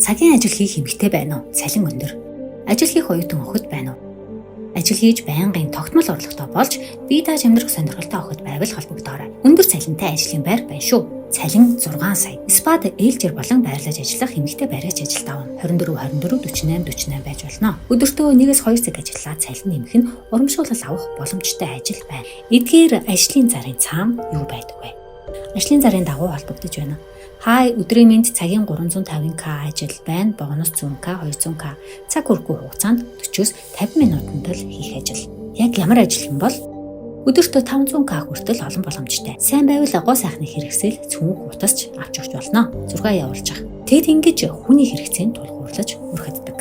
Цагийн ажил хийх эмхтэй байна уу? Цалин өндөр. Ажил хийх оюутан охид байна уу? Ажил хийж байнгын тогтмол орлоготой болж бие дааж амьдрах сонирхолтой охид байвал холбогдоорой. Өндөр цалинтай ажлын байр байна шүү. Цалин 6 сая. Спад ээлжир болон байрлаж ажиллах эмэгтэй байраач ажилд авна. 24 байж болно. Өдөртөө 1-2 цаг ажиллаад цалин нэмэх нь урамшуулал авах боломжтой ажил байна. Эдгээр ажлын зарын цаана юу байдаг вэ? Ажлын зарын дагуу холбогдож байна. Хай өдрийн мэнд цагийн 350к ажил байна. Бонус 100к, 200к. Цаг хүрэхгүй хугацаанд 40-с 50 минутанд л хийх ажил. Яг ямар ажил юм бол өдөртөө 500к хүртэл олон боломжтой. Сайн байвал гоо сайхны хэрэгсэл цөмөг хутасч авч өгч болно. Зураг явуулж байгаа. Тэгэд ингэж хүний хэрэгцээнд тулгуурлаж өрхөддөг.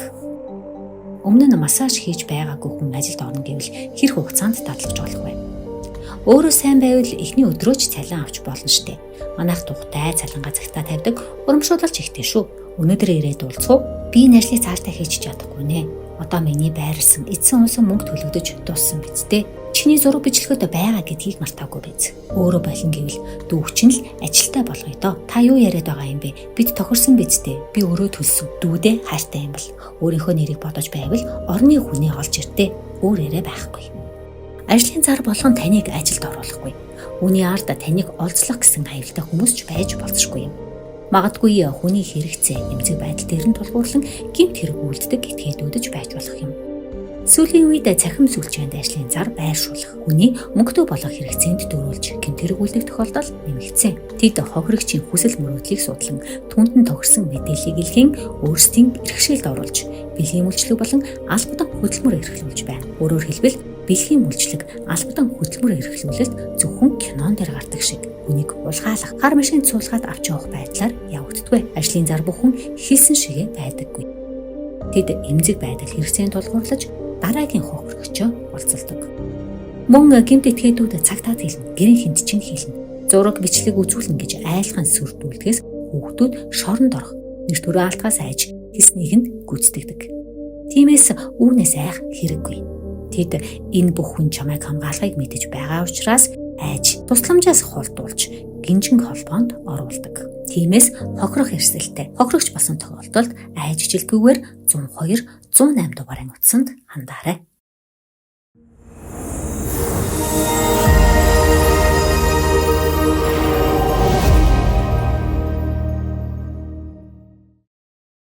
Өмнө нь массаж хийж байгаагүй хүн ажилд орно гэвэл хэр хугацаанд татлаж болох вэ? Өөрөө сайн байвал эхний өдрөө ч цалин авч болно штэ. Манайх тухтай цалингаа цагтаа тавьдаг, урамшуулалч ихтэй шүү. Өнөөдөр ирээд уулзах уу? Би энэ ажлыг цаашдаа хийж чадахгүй нэ. Одоо миний байрлсан, эзэн унсан мөнгө төлөгдөж дууссан биз дээ. Чиний зураг бичлэгүүд байгаа гэдгийг мартаагүй биз. Өөрөө болон гэвэл дүүч нь л ажилтай болгоё доо. Та юу яриад байгаа юм бэ? Бид тохирсон биз дээ. Би өөрөө төлсөн. Дүүдээ хайртай юм бол өөрийнхөө нэрийг бодож байвал орны хүнээ олж ирдээ. Өөр яриа байхгүй. Ажлын зар болгон таныг ажилд оруулахгүй. Үүний ард таныг олзлох гэсэн аюултай хүмүүс ч байж болзошгүй юм. Магадгүй хүний хэрэгцээ эмзэг байдал дээр нь тулгуурлан гэмт хэрэг үйлддэг этгээдүүдж байж болох юм. Сүүлийн үед цахим сүлжээнд ажлын зар байршуулах, хүний мөнгөтэй болох хэрэгцээнд дөрүүлж гэмт хэрэг үйлдэх тохиолдол нэмэгдсэн. Тэд хохирогчийн хүсэл мөрөөдлийг судлан түүнд нь тохирсон мэдээллийг илгээн өөрсдийн бэрхшээлд оруулж, бэлгийн үйлчлэг болон албадан хөдөлмөр эрхлүүлж байна. Өөрөөр хэлбэл бэлгийн үйлчлэг албадан хөдөлмөр эрхлүүлэлт зөвхөн кинон дээр гардаг шиг үнийг улгаалах, хар машинд суулгаад авч явах байдлаар явагддаггүй. Ажлын зар бүхэн хийсэн шигээ байдаггүй. Тэд эмзэг байдал хэрэгцээнд тулгуурлаж дараагийн хохирогчоо уулзалдаг. Мөн гэмт этгээдүүд цагтаа хэлнэ, гэрийн хүнд чинь хэлнэ. Зураг бичлэг үзүүлнэ гэж айлхан сүрдүүлдгээс хүүхдүүд шоронд орох, нэр төрөө алдгаас айж хэлснийг нь гүйцэтгэдэг. Тиймээс үүнээс айх хэрэггүй. Тэд энэ бүх хүн чамайг хамгаалахыг мэдэж байгаа учраас айж тусламжаас холдуулж гинжин холбоонд оруулдаг. Тиймээс хохирох эрсдэлтэй хохирогч болсон тохиолдолд айж ижилгүйгээр 102, 108 дугаарын утсанд хандаарай.